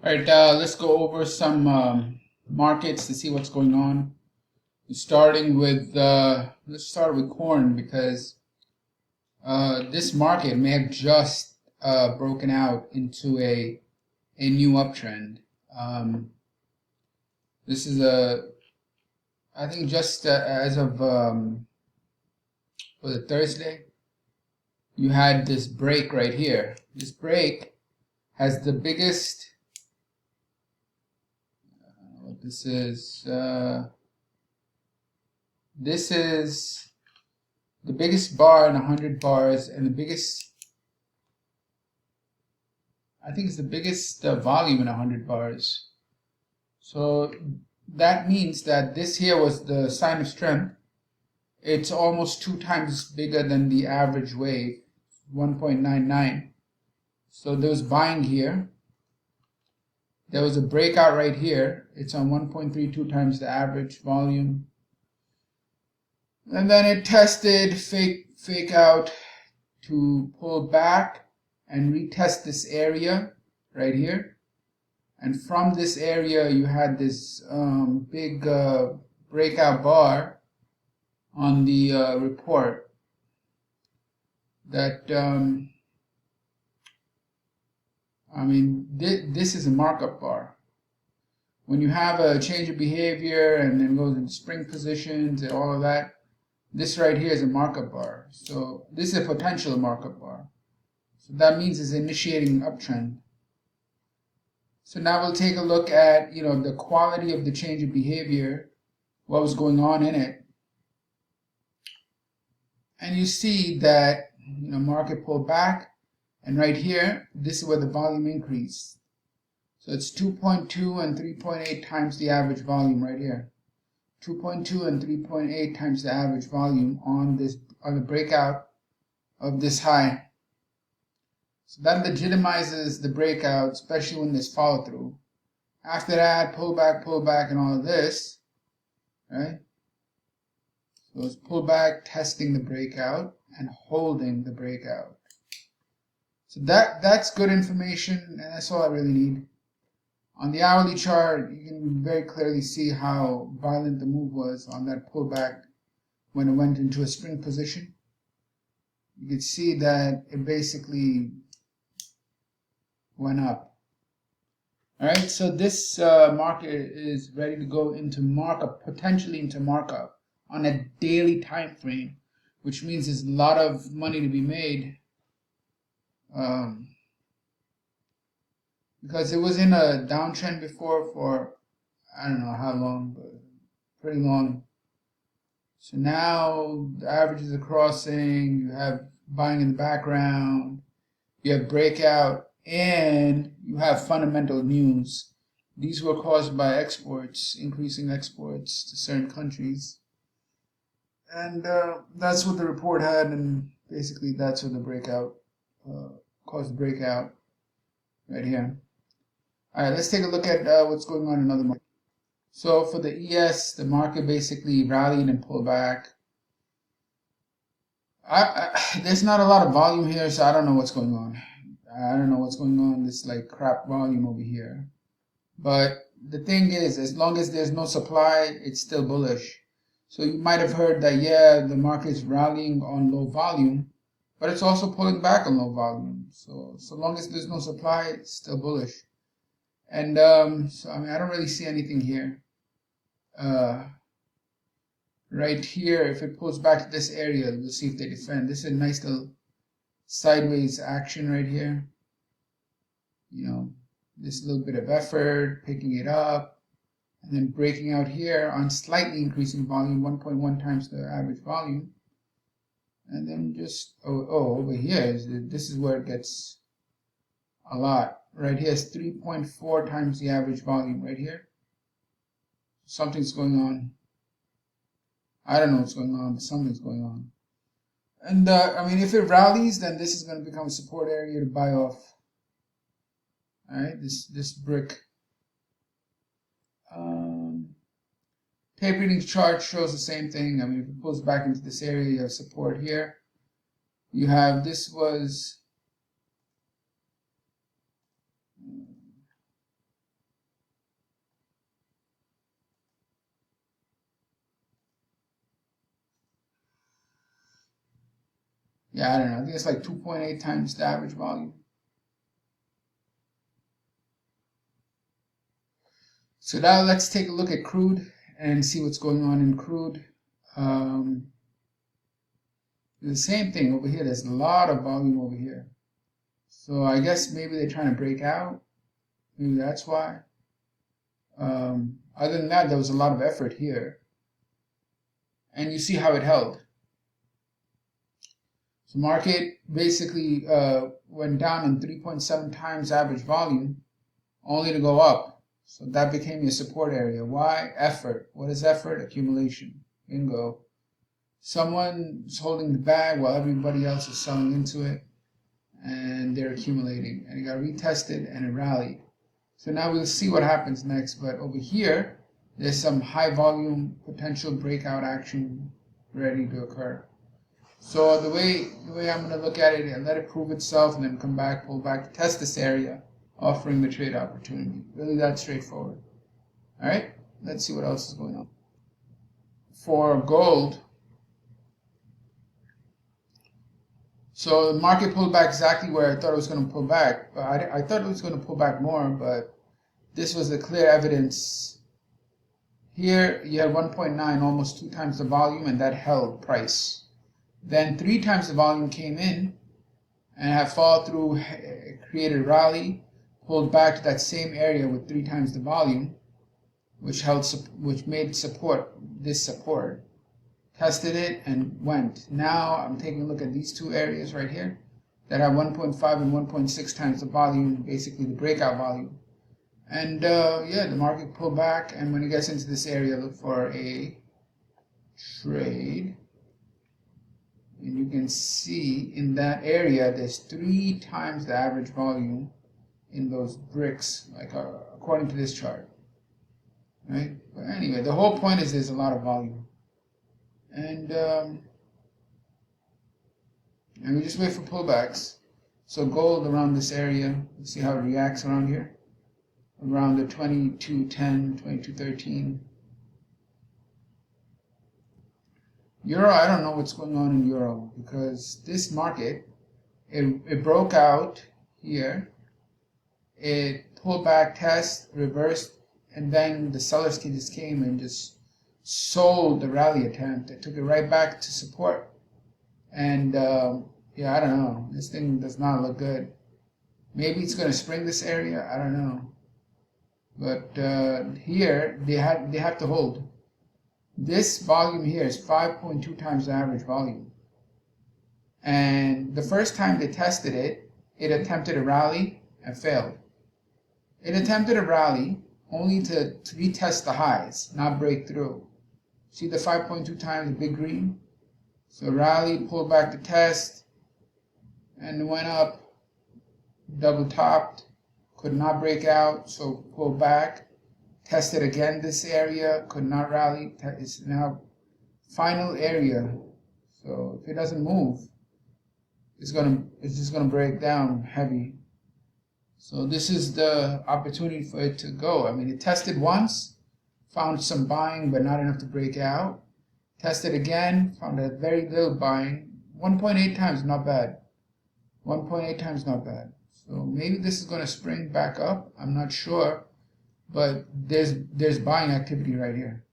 All right, let's go over some markets to see what's going on. Starting with, let's start with corn because this market may have just broken out into a new uptrend. Um, this is I think just as of was it Thursday, you had this break right here. This break has the biggest. What this is. This is the biggest bar in 100 bars and the biggest, I think it's the biggest volume in 100 bars. So that means that this here was the sign of strength. It's almost 2 times bigger than the average wave, 1.99. So there was buying here. There was a breakout right here. It's on 1.32 times the average volume. And then it tested fake out to pull back and retest this area right here. And from this area, you had this big breakout bar on the report that, this is a markup bar. When you have a change of behavior and then goes into spring positions and all of that, this right here is a markup bar. So this is a potential markup bar. So that means it's initiating an uptrend. So now we'll take a look at, the quality of the change of behavior, what was going on in it. And you see that, market pulled back, and right here, this is where the volume increased. So it's 2.2 and 3.8 times the average volume right here. 2.2 and 3.8 times the average volume on the breakout of this high. So that legitimizes the breakout, especially when there's follow through. After that, pull back, and all of this, right? So it's pull back, testing the breakout, and holding the breakout. So that's good information, and that's all I really need. On the hourly chart, you can very clearly see how violent the move was on that pullback when it went into a spring position. You can see that it basically went up. All right, so this market is ready to go into markup, potentially into markup on a daily time frame, which means there's a lot of money to be made. Because it was in a downtrend before for I don't know how long, but pretty long. So now the averages are crossing, you have buying in the background, you have breakout, and you have fundamental news. These were caused by exports, increasing exports to certain countries. And that's what the report had, and basically that's what the breakout caused the breakout right here. All right, let's take a look at what's going on in other markets. So for the ES, the market basically rallied and pulled back. There's not a lot of volume here, so I don't know what's going on. I don't know what's going on. This like crap volume over here. But the thing is, as long as there's no supply, it's still bullish. So you might have heard that, yeah, the market is rallying on low volume, but it's also pulling back on low volume. So long as there's no supply, it's still bullish. And I don't really see anything here. Right here, if it pulls back to this area, we'll see if they defend. This is a nice little sideways action right here. This little bit of effort, picking it up, and then breaking out here on slightly increasing volume, 1.1 times the average volume. And then just, over here, this is where it gets a lot. Right here is 3.4 times the average volume right here. Something's going on. I don't know what's going on, but something's going on. And if it rallies, then this is going to become a support area to buy off. All right, this brick. Tape reading chart shows the same thing. If it pulls back into this area, you have support here. You have, this was Yeah, I don't know. I think it's like 2.8 times the average volume. So now let's take a look at crude and see what's going on in crude. The same thing over here. There's a lot of volume over here. So I guess maybe they're trying to break out. Maybe that's why. Other than that, there was a lot of effort here. And you see how it held. So market basically went down on 3.7 times average volume, only to go up. So that became your support area. Why? Effort. What is effort? Accumulation. Bingo. Someone's holding the bag while everybody else is selling into it, and they're accumulating. And it got retested and it rallied. So now we'll see what happens next. But over here, there's some high volume potential breakout action ready to occur. So the way I'm going to look at it, and let it prove itself, and then come back, pull back, test this area, offering the trade opportunity. Really that straightforward. All right, let's see what else is going on. For gold, so the market pulled back exactly where I thought it was going to pull back. But I thought it was going to pull back more, but this was the clear evidence. Here you had 1.9, almost 2 times the volume, and that held price. Then 3 times the volume came in and have followed through, created a rally, pulled back to that same area with 3 times the volume, which made support, this support, tested it and went. Now I'm taking a look at these two areas right here that have 1.5 and 1.6 times the volume, basically the breakout volume. And yeah, the market pulled back, and when it gets into this area, look for a trade. And you can see in that area, there's 3 times the average volume in those bricks, like according to this chart, right? But anyway, the whole point is there's a lot of volume, and we just wait for pullbacks. So gold around this area, let's see how it reacts around here, around the 22.10, 22.13. Euro, I don't know what's going on in Euro, because this market, it broke out here, it pulled back, test, reversed, and then the sellers just came and just sold the rally attempt. It took it right back to support. And yeah, I don't know. This thing does not look good. Maybe it's going to spring this area. I don't know. But here, they have to hold. This volume here is 5.2 times the average volume. And the first time they tested it, it attempted a rally and failed. It attempted a rally only to retest the highs, not break through. See the 5.2 times, the big green? So rally, pulled back to test, and went up, double topped, could not break out, so pulled back. Tested again this area, could not rally. It's now final area. So if it doesn't move, it's just gonna break down heavy. So this is the opportunity for it to go. I mean, it tested once, found some buying, but not enough to break out. Tested again, found a very little buying. 1.8 times, not bad. 1.8 times, not bad. So maybe this is gonna spring back up. I'm not sure. But there's buying activity right here.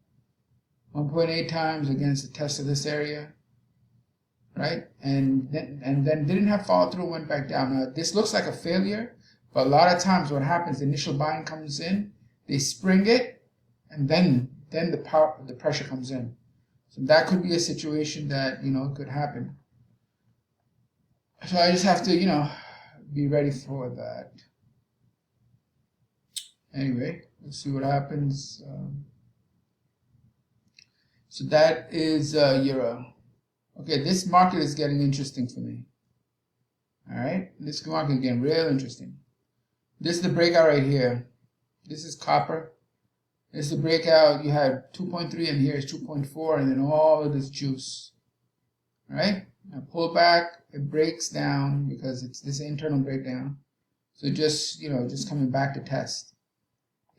1.8 times against the test of this area, right? And then didn't have follow through, went back down. Now this looks like a failure, but a lot of times what happens, the initial buying comes in, they spring it, and then the pressure comes in. So that could be a situation that could happen. So I just have to be ready for that. Anyway, let's see what happens. So that is Euro. Okay, this market is getting interesting for me. All right, this market is getting real interesting. This is the breakout right here. This is copper. This is the breakout. You had 2.3 and here is 2.4, and then all of this juice. All right, now pull back. It breaks down because it's this internal breakdown. So just just coming back to test.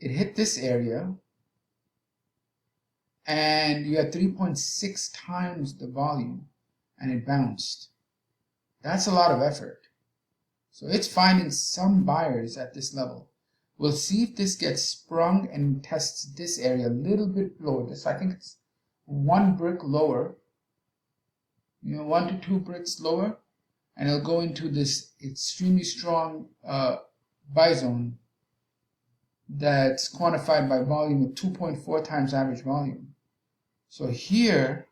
It hit this area, and you had 3.6 times the volume, and it bounced. That's a lot of effort. So it's finding some buyers at this level. We'll see if this gets sprung and tests this area a little bit lower. This, I think it's 1 brick lower, 1 to 2 bricks lower, and it'll go into this extremely strong buy zone that's quantified by volume of 2.4 times average volume. So here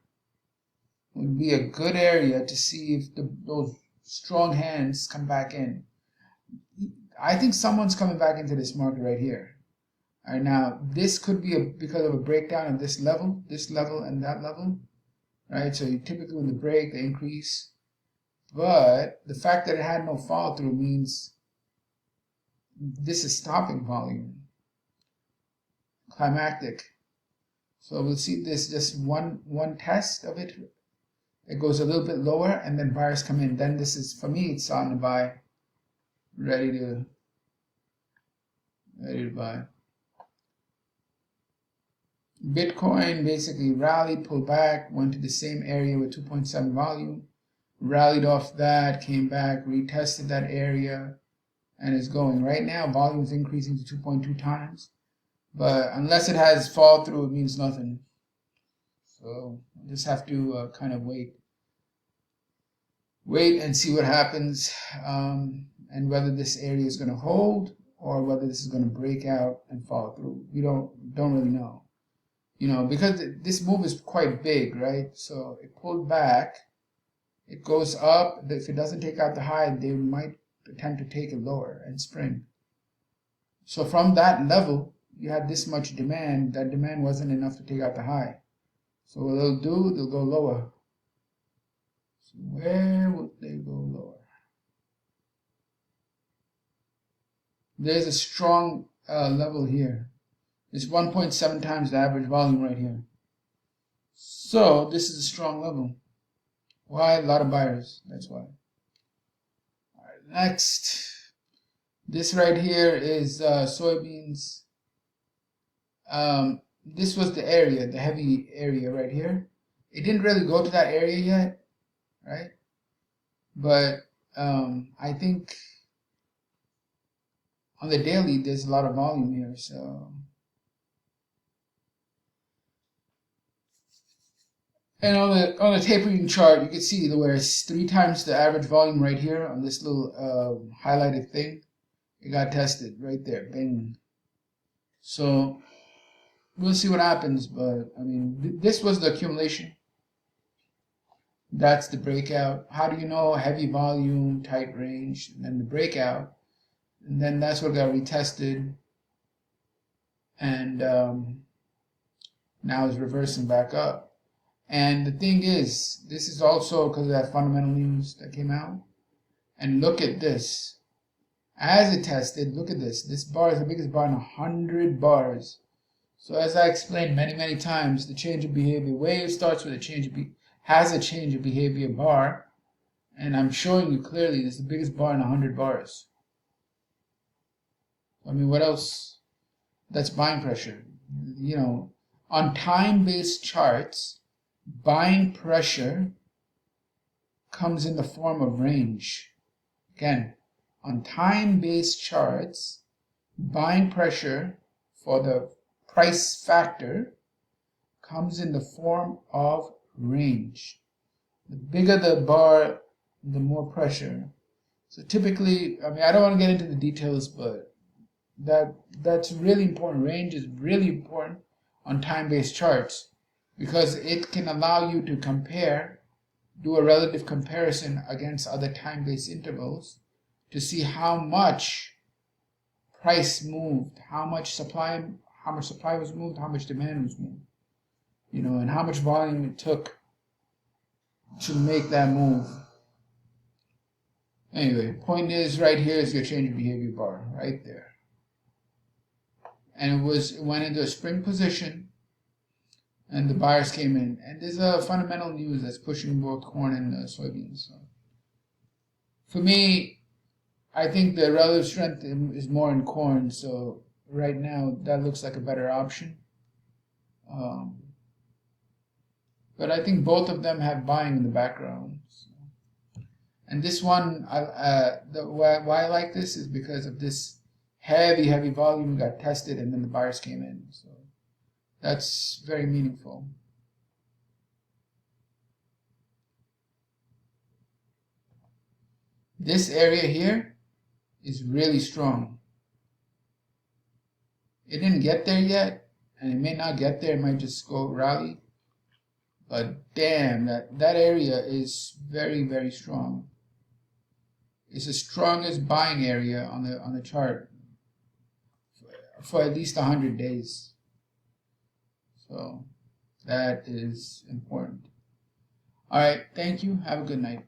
would be a good area to see if those strong hands come back in. I think someone's coming back into this market right here. All right, now this could be because of a breakdown of this level, and that level, right? So you typically when they break, they increase. But the fact that it had no follow through means this is stopping volume. Climactic. So we'll see this just one test of it. It goes a little bit lower and then buyers come in. Then this is, for me, it's on to buy. Ready to buy. Bitcoin basically rallied, pulled back, went to the same area with 2.7 volume, rallied off that, came back, retested that area, and is going. Right now, volume is increasing to 2.2 times, but unless it has fall through, it means nothing. So I just have to kind of wait and see what happens, and whether this area is going to hold or whether this is going to break out and fall through. We don't really know. Because this move is quite big, right? So it pulled back, it goes up. If it doesn't take out the high, they might attempt to take it lower and spring. So from that level, you had this much demand. That demand wasn't enough to take out the high. So what they'll do, they'll go lower. So where would they go lower? There's a strong level here. It's 1.7 times the average volume right here. So this is a strong level. Why? A lot of buyers. That's why. All right, next. This right here is soybeans. This was the area, the heavy area right here. It didn't really go to that area yet, right? But I think on the daily there's a lot of volume here, so. And on the tapering chart, you can see where it's 3 times the average volume right here on this little highlighted thing. It got tested right there, bang. So we'll see what happens, but I mean, this was the accumulation. That's the breakout. How do you know? Heavy volume, tight range, and then the breakout, and then that's what got retested, and now it's reversing back up. And the thing is, this is also because of that fundamental news that came out. And look at this. As it tested, look at this. This bar is the biggest bar in 100 bars. So as I explained many times, the change of behavior wave starts with a change of behavior bar. And I'm showing you clearly this is the biggest bar in 100 bars. I mean, what else? That's buying pressure. On time-based charts, buying pressure comes in the form of range. Again, on time-based charts, buying pressure for the price factor comes in the form of range. The bigger the bar, the more pressure. So typically, I mean, I don't want to get into the details, but that's really important. Range is really important on time-based charts, because it can allow you to do a relative comparison against other time-based intervals to see how much price moved, how much supply was moved, how much demand was moved, and how much volume it took to make that move. Anyway, point is, right here is your change of behavior bar, right there. And it went into a spring position, and the buyers came in. And there's a fundamental news that's pushing both corn and soybeans. So for me, I think the relative strength is more in corn. So right now, that looks like a better option. But I think both of them have buying in the background. So. And this one, why I like this is because of this heavy volume got tested and then the buyers came in. So that's very meaningful. This area here is really strong. It didn't get there yet, and it may not get there. It might just go rally. But damn, that area is very strong. It's the strongest buying area on the chart for at least 100 days. So that is important. All right, thank you. Have a good night.